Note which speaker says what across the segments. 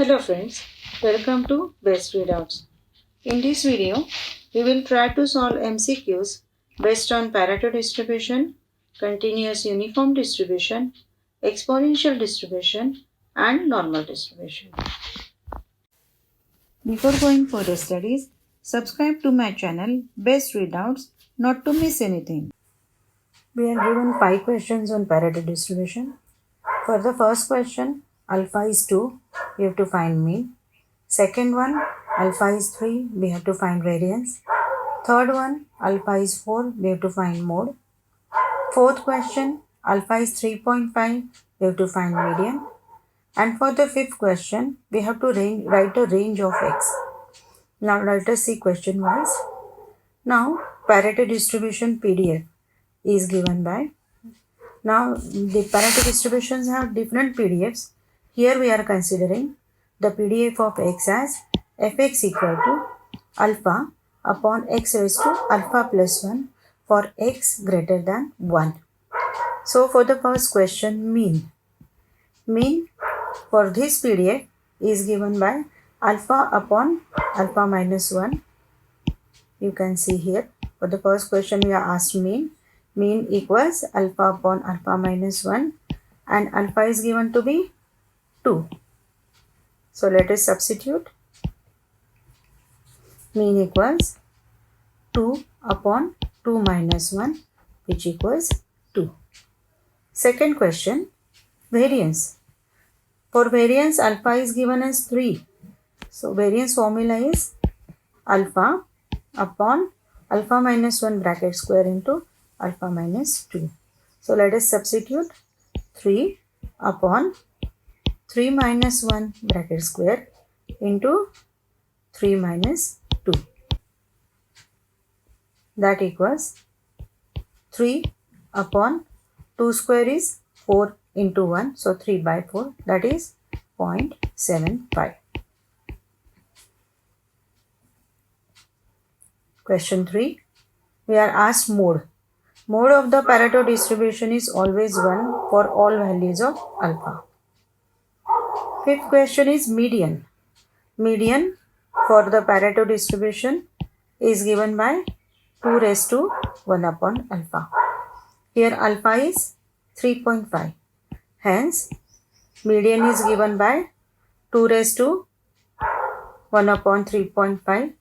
Speaker 1: Hello friends, welcome to Best Readouts. In this video, we will try to solve MCQs based on Pareto distribution, continuous uniform distribution, exponential distribution, and normal distribution. Before going further studies, subscribe to my channel Best Readouts not to miss anything. We are given 5 questions on Pareto distribution. For the first question, alpha is 2, we have to find mean. Second one, alpha is 3, we have to find variance. Third one, alpha is 4, we have to find mode. Fourth question, alpha is 3.5, we have to find median. And for the fifth question, we have to write a range of x. Now let us see question wise. Now Pareto distribution PDF is given by. Now the Pareto distributions have different PDFs. Here we are considering the PDF of x as fx equal to alpha upon x raised to alpha plus 1 for x greater than 1. So for the first question, mean for this PDF is given by alpha upon alpha minus 1. You can see here for the first question we are asked mean equals alpha upon alpha minus 1 and alpha is given to be 2. So let us substitute. Mean equals 2 upon 2 minus 1 which equals 2. Second question, variance. For variance, alpha is given as 3. So variance formula is alpha upon alpha minus 1 bracket square into alpha minus 2. So let us substitute 3 upon 3 minus 1 bracket square into 3 minus 2. That equals 3 upon 2 square is 4 into 1. So 3 by 4, that is 0.75. Question 3. We are asked mode. Mode of the Pareto distribution is always 1 for all values of alpha. Fifth question is median. Median for the Pareto distribution is given by 2 raised to 1 upon alpha. Here alpha is 3.5. Hence, median is given by 2 raised to 1 upon 3.5.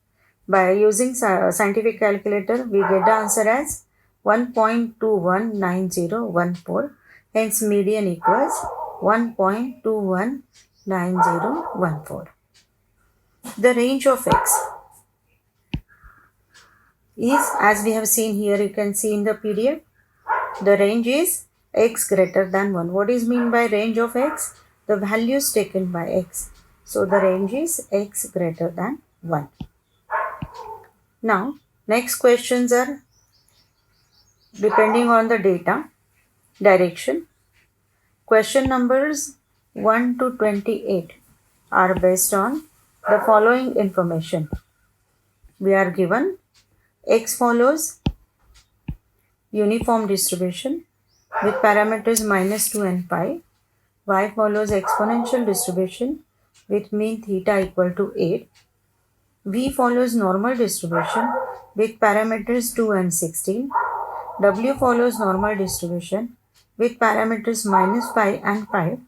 Speaker 1: By using scientific calculator, we get the answer as 1.219014. Hence, median equals 1.219014. The range of x is, as we have seen here, you can see in the PDF, the range is x greater than 1. What is mean by range of x? The values taken by x. So, the range is x greater than 1. Now, next questions are depending on the data, direction. Question numbers 1 to 28 are based on the following information. We are given x follows uniform distribution with parameters minus 2 and pi. Y follows exponential distribution with mean theta equal to 8. V follows normal distribution with parameters 2 and 16. W follows normal distribution with parameters minus 5 and 5.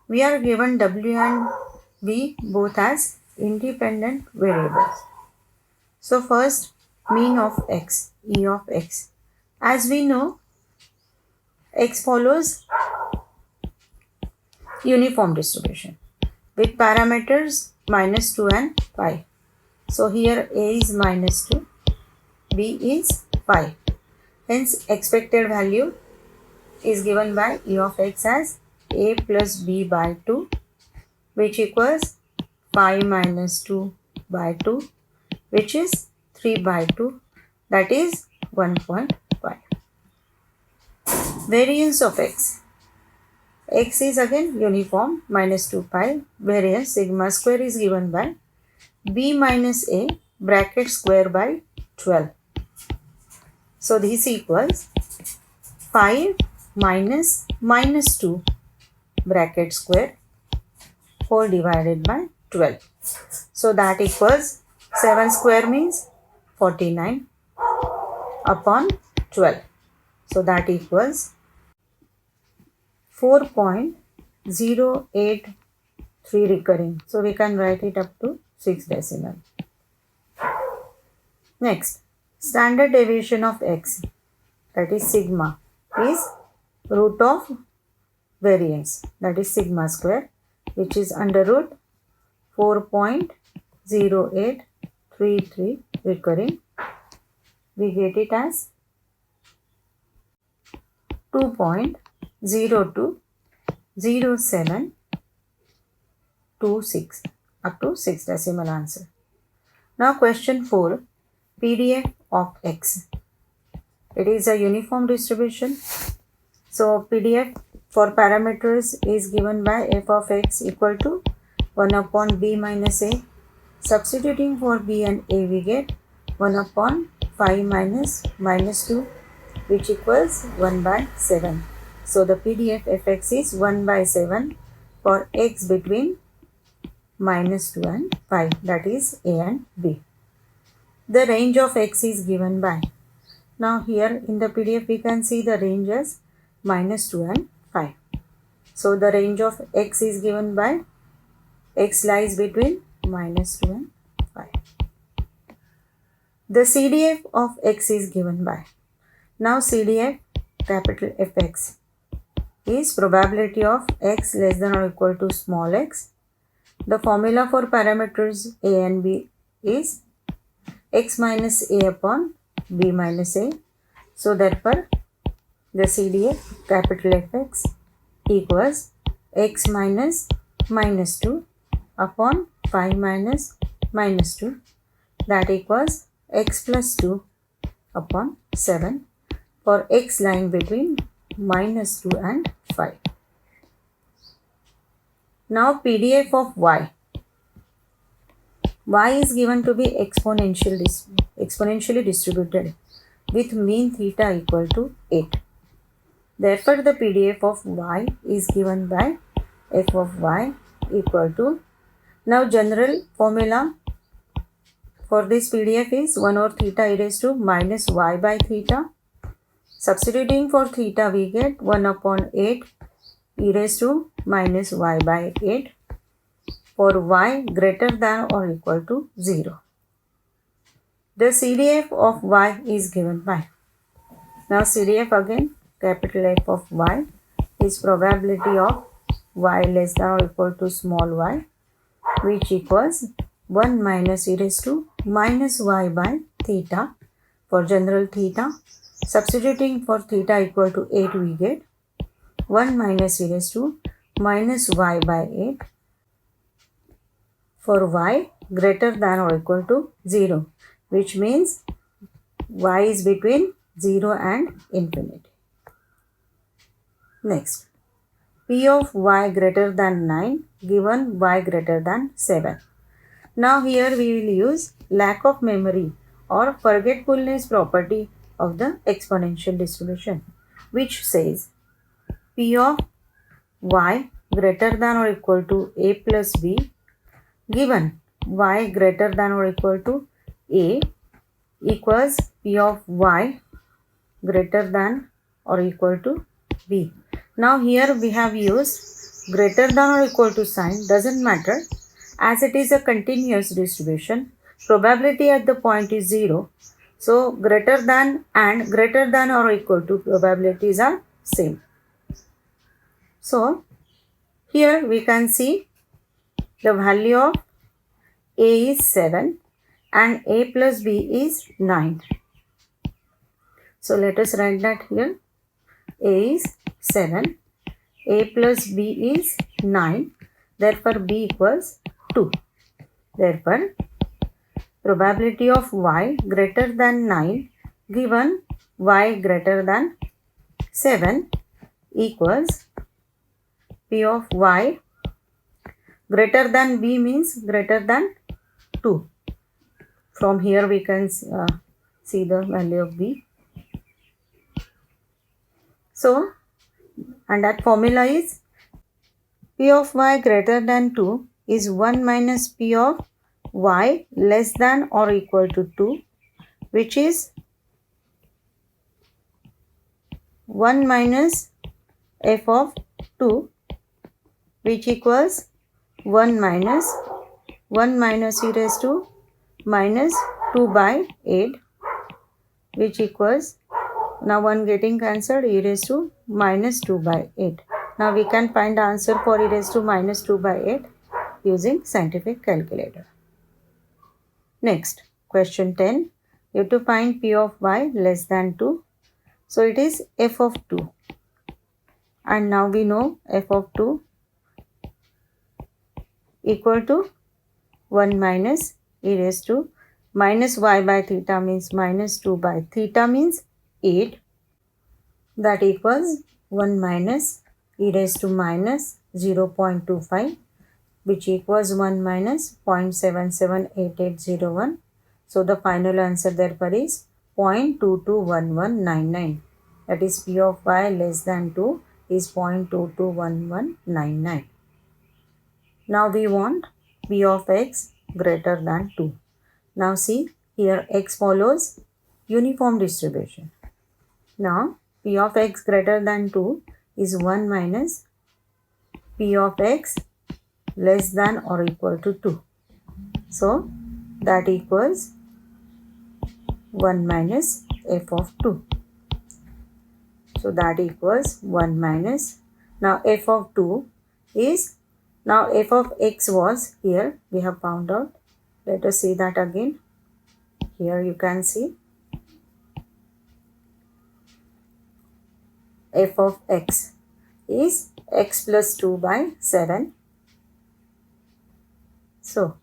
Speaker 1: We are given W and V both as independent variables. So first, mean of x, E of x. As we know, x follows uniform distribution with parameters minus 2 and 5. So here A is minus 2, B is 5. Hence expected value is given by E of x as A plus B by 2 which equals 5 minus 2 by 2 which is 3 by 2, that is 1.5. Variance of x. X is again uniform minus 2 pi. Variance sigma square is given by b minus a bracket square by 12. So this equals 5 minus 2 bracket square whole divided by 12. So that equals 7 square means 49 upon 12. So that equals 4.083 recurring. So we can write it up to 6 decimal. Next, standard deviation of x, that is sigma, is root of variance, that is sigma square, which is under root 4.0833 recurring. We get it as 2.020726 up to 6 decimal answer. Now question 4, PDF of x. It is a uniform distribution. So PDF for parameters is given by f of x equal to 1 upon b minus a. Substituting for b and a, we get 1 upon 5 minus 2, which equals 1 by 7. So the PDF fx is 1 by 7 for x between minus 2 and 5, that is a and b. The range of x is given by, now here in the PDF we can see the range as minus 2 and 5. So the range of x is given by x lies between minus 2 and 5. The CDF of x is given by, now CDF capital Fx is probability of x less than or equal to small x. The formula for parameters a and b is x minus a upon b minus a. So therefore the CDF capital Fx equals x minus minus 2 upon 5 minus minus 2, that equals x plus 2 upon 7 for x lying between minus 2 and 5. Now PDF of y. Y is given to be exponentially distributed with mean theta equal to 8. Therefore, the PDF of y is given by f of y equal to, now general formula for this PDF is 1 over theta e raised to minus y by theta. Substituting for theta, we get 1 upon 8 e raised to minus y by 8 for y greater than or equal to 0. The CDF of y is given by, now CDF again capital F of y is probability of y less than or equal to small y, which equals 1 minus e raised to minus y by theta for general theta. Substituting for theta equal to 8, we get 1 minus e raised to minus y by 8 for y greater than or equal to 0, which means y is between 0 and infinity. Next, P of y greater than 9 given y greater than 7. Now here we will use lack of memory or forgetfulness property of the exponential distribution, which says P of y greater than or equal to a plus b given y greater than or equal to a equals P of y greater than or equal to b. Now here we have used greater than or equal to sign, doesn't matter, as it is a continuous distribution. Probability at the point is 0. So greater than and greater than or equal to probabilities are same. So here we can see the value of a is 7 and a plus b is 9. So let us write that here. A is 7, a plus b is 9, therefore b equals 2. Therefore, probability of y greater than 9 given y greater than 7 equals P of y greater than b means greater than 2. From here we can see the value of b. So, and that formula is P of y greater than 2 is 1 minus P of y less than or equal to 2, which is 1 minus f of 2, which equals 1 minus e raised to minus 2 by 8, which equals, now 1 getting cancelled, e raised to minus 2 by 8. Now we can find the answer for e raised to minus 2 by 8 using scientific calculator. Next, question 10. You have to find P of y less than 2. So it is f of 2. And now we know f of 2 equal to 1 minus e raised to minus y by theta means minus 2 by theta means 8. That equals 1 minus e raised to minus 0.25, which equals 1 minus 0.778801. So the final answer therefore is 0.221199. That is P of y less than 2 is 0.221199. Now we want P of x greater than 2. Now see, here x follows uniform distribution. Now P of x greater than 2 is 1 minus P of x less than or equal to 2. So that equals 1 minus f of 2. So that equals 1 minus, now f of 2 is, now f of x was here, we have found out. Let us see that again. Here you can see f of x is x plus 2 by 7. So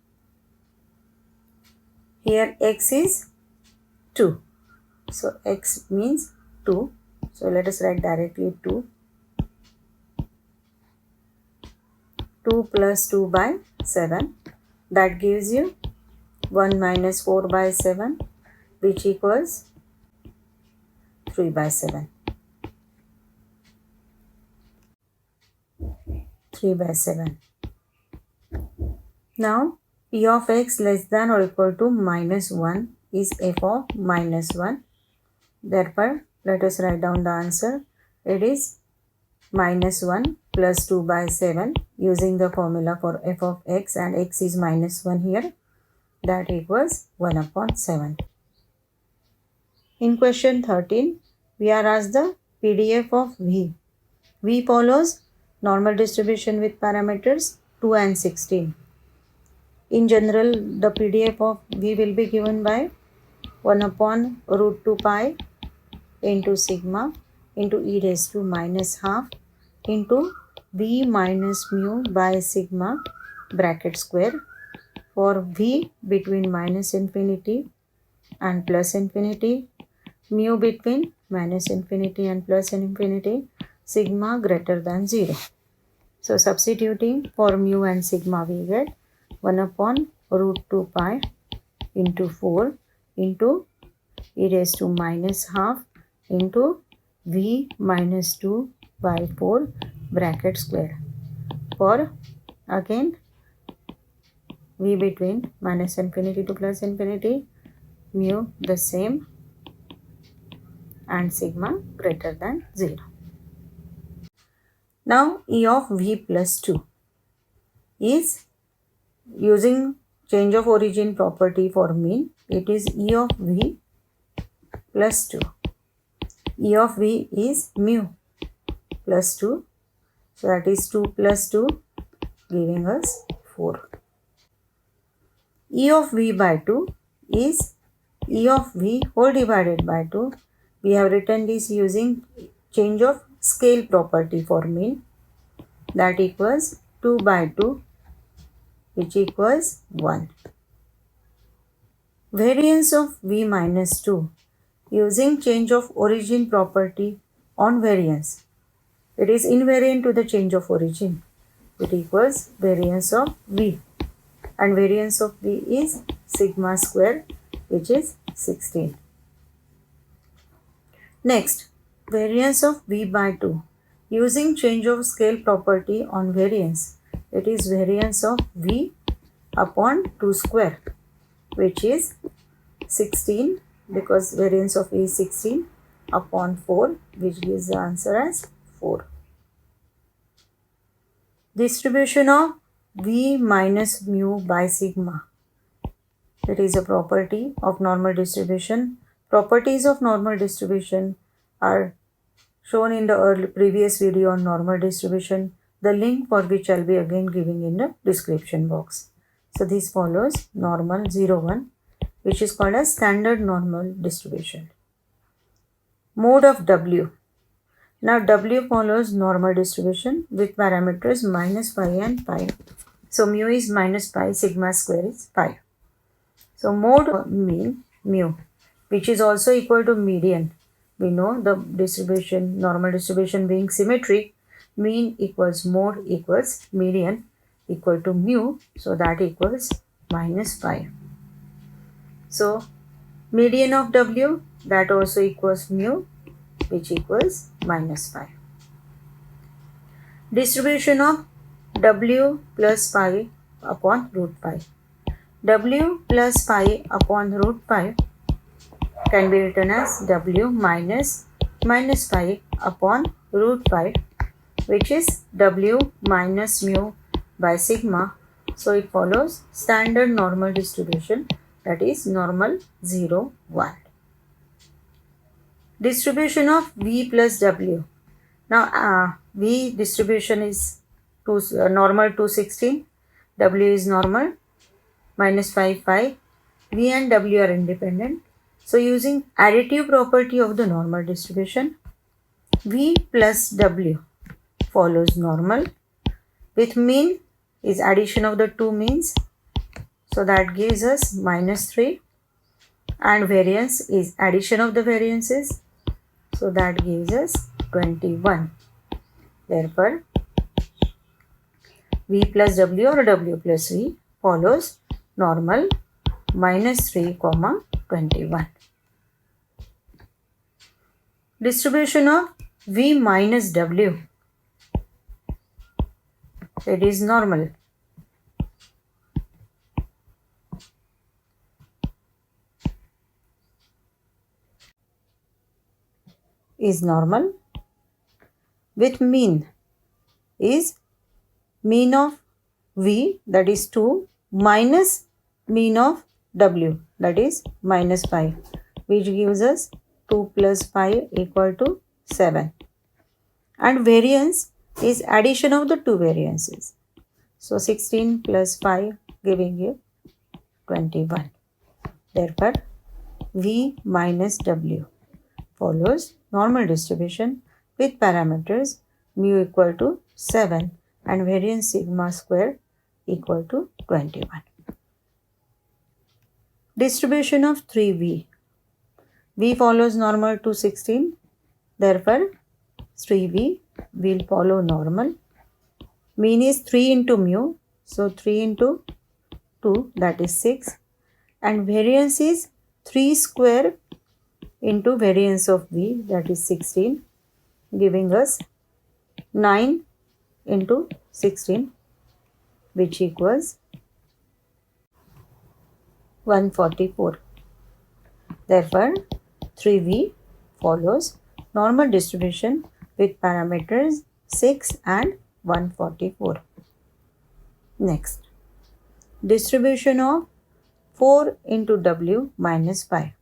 Speaker 1: here x is 2. So x means 2. So let us write directly 2. 2 plus 2 by 7. That gives you 1 minus 4 by 7, which equals 3 by 7. 3 by 7. Now P of x less than or equal to minus 1 is f of minus 1. Therefore, let us write down the answer. It is minus 1 plus 2 by 7 using the formula for f of x, and x is minus 1 here. That equals 1 upon 7. In question 13, we are asked the PDF of V. V follows normal distribution with parameters 2 and 16. In general, the PDF of V will be given by 1 upon root 2 pi into sigma into e raised to minus half into V minus mu by sigma bracket square for V between minus infinity and plus infinity, mu between minus infinity and plus infinity, sigma greater than 0. So substituting for mu and sigma, we get 1 upon root 2 pi into 4 into e raised to minus half into V minus 2 by 4 bracket square for again V between minus infinity to plus infinity, mu the same and sigma greater than 0. Now E of V plus 2 is using change of origin property for mean. It is E of V plus 2. E of V is mu plus 2. So that is 2 plus 2 giving us 4. E of V by 2 is E of V whole divided by 2. We have written this using change of scale property for mean. That equals 2 by 2, which equals 1. Variance of V minus 2 using change of origin property on variance. It is invariant to the change of origin. It equals variance of V. And variance of V is sigma square, which is 16. Next, variance of V by 2 Using change of scale property on variance, it is variance of V upon 2 square, which is 16, because variance of V is 16 upon 4, which gives the answer as 4. Distribution of V minus mu by sigma. It is a property of normal distribution. Properties of normal distribution are shown in the previous video on normal distribution, the link for which I'll be again giving in the description box. So this follows normal 0, 1, which is called as standard normal distribution. Mode of W. Now W follows normal distribution with parameters minus pi and pi. So mu is minus pi, sigma square is pi. So mode mean mu, which is also equal to median. We know the distribution, normal distribution being symmetric, mean equals mode equals median equal to mu. So that equals minus pi. So median of W, that also equals mu, which equals minus pi. Distribution of W plus pi upon root pi. W plus pi upon root pi can be written as W minus pi upon root pi, which is W minus mu by sigma. So it follows standard normal distribution, that is normal 0, 1. Distribution of V plus W. Now V distribution is normal 216, W is normal, minus 5, 5. V and W are independent. So using additive property of the normal distribution, V plus W follows normal with mean is addition of the two means. So that gives us minus 3, and variance is addition of the variances. So that gives us 21. Therefore, V plus W or W plus V follows normal minus 3, 21. Distribution of V minus W. It is normal. Is normal with mean is mean of V, that is 2, minus mean of W, that is minus pi, which gives us 2 plus pi equal to 7. And variance is addition of the two variances. So 16 plus 5 giving you 21. Therefore, V minus W follows normal distribution with parameters mu equal to 7 and variance sigma square equal to 21. Distribution of 3V. V follows normal to 16. Therefore, 3V will follow normal. Mean is 3 into mu. So 3 into 2, that is 6. And variance is 3 square into variance of V, that is 16, giving us 9 into 16, which equals 144. Therefore, 3V follows normal distribution with parameters 6 and 144. Next, distribution of 4 into W minus 5.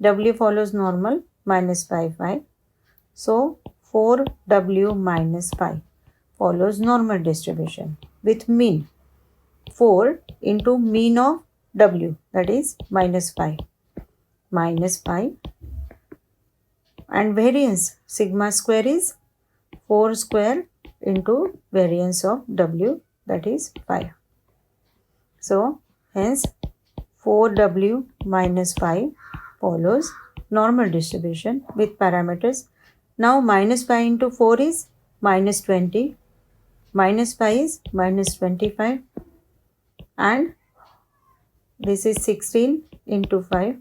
Speaker 1: W follows normal minus 5, 5. So 4W minus 5 follows normal distribution with mean 4 into mean of W, that is minus 5. Minus 5. And variance sigma square is 4 square into variance of W, that is 5. So hence 4W minus 5 follows normal distribution with parameters. Now minus 5 into 4 is minus 20. Minus 5 is minus 25. And this is 16 into 5.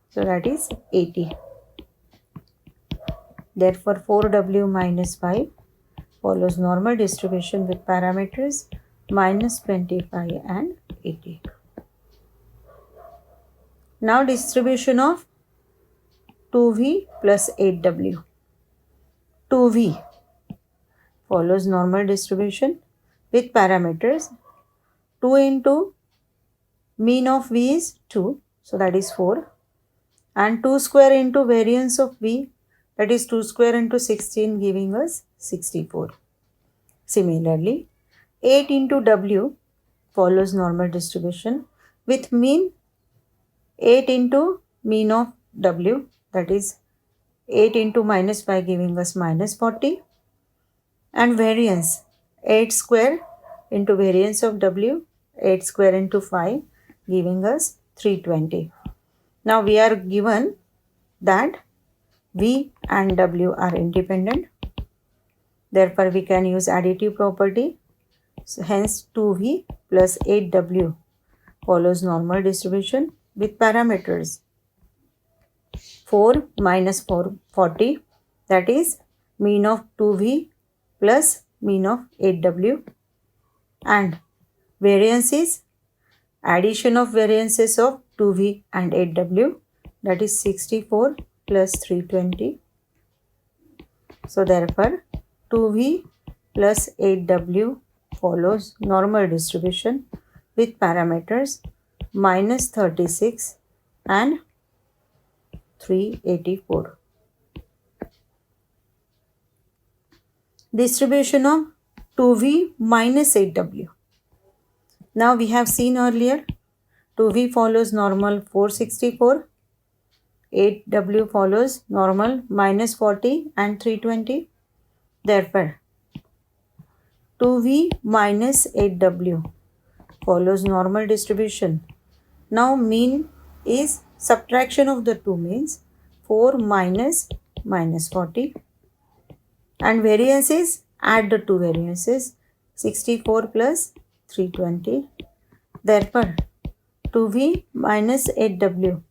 Speaker 1: So that is 80. Therefore 4w minus 5 follows normal distribution with parameters minus 25 and 80. Now distribution of 2v plus 8w. 2v follows normal distribution with parameters 2 into mean of v is 2, so that is 4, and 2 square into variance of v, that is 2 square into 16, giving us 64. Similarly, 8 into w follows normal distribution with mean 8 into mean of w, that is 8 into minus 5, giving us minus 40, and variance 8 square into variance of w, 8 square into 5, giving us 320. Now we are given that v and w are independent. Therefore we can use additive property. So hence 2v plus 8w follows normal distribution with parameters 4 minus 40, that is mean of 2v plus mean of 8w, and variance is addition of variances of 2v and 8w, that is 64 plus 320. So therefore 2v plus 8w follows normal distribution with parameters minus 36 and 384. Distribution of 2v minus 8w. Now we have seen earlier 2v follows normal 464, 8w follows normal minus 40 and 320. Therefore 2v minus 8w follows normal distribution. Now mean is subtraction of the two means, 4 minus 40, and variance is add the two variances, 64 plus 320. Therefore 2v minus 8w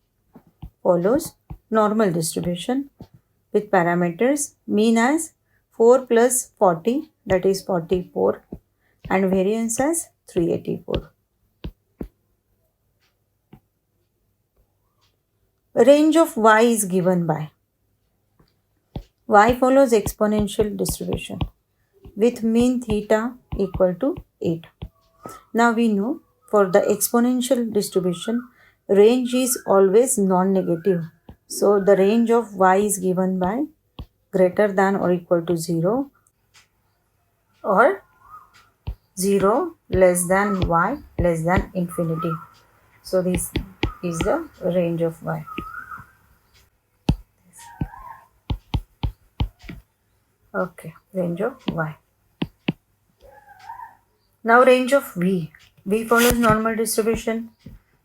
Speaker 1: follows normal distribution with parameters mean as 4 plus 40, that is 44, and variance as 384. Range of y is given by y follows exponential distribution with mean theta equal to 8. Now we know for the exponential distribution range is always non-negative. So the range of y is given by greater than or equal to 0 or 0 less than y less than infinity. So this is the range of y. Okay, range of y. Now range of v. V follows normal distribution.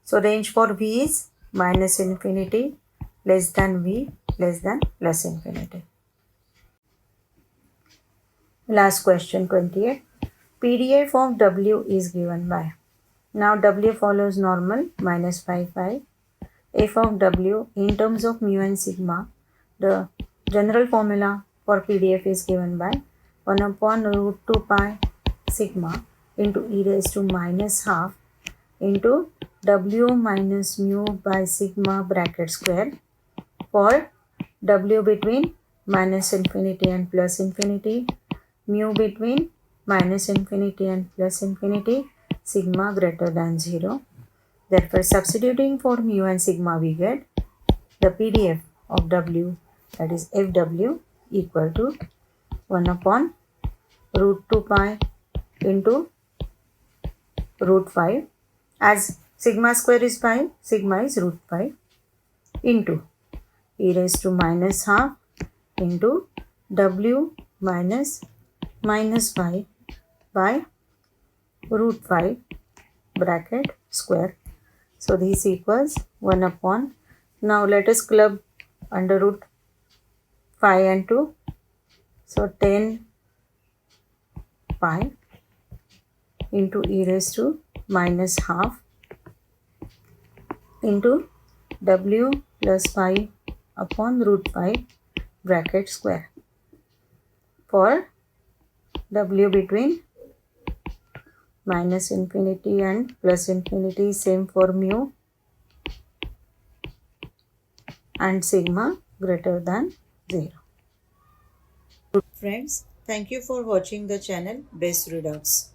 Speaker 1: So range for v is minus infinity less than v less than plus infinity. Last question 28. PDF of w is given by. Now w follows normal minus 5. F of w in terms of mu and sigma. The general formula for PDF is given by 1 upon root 2 pi sigma into e raised to minus half into w minus mu by sigma bracket square for w between minus infinity and plus infinity, mu between minus infinity and plus infinity, sigma greater than 0. Therefore, substituting for mu and sigma, we get the PDF of w, that is Fw, equal to 1 upon root 2 pi into root 5. As sigma square is 5, sigma is root 5 into e raised to minus half into w minus 5 by root 5 bracket square. So this equals 1 upon. Now let us club under root 5 and 2. So 10 pi into e raised to minus half into w plus 5 upon root 5 bracket square. for W between minus infinity and plus infinity, same for mu and sigma greater than 0. Friends, thank you for watching the channel Best Redoubts.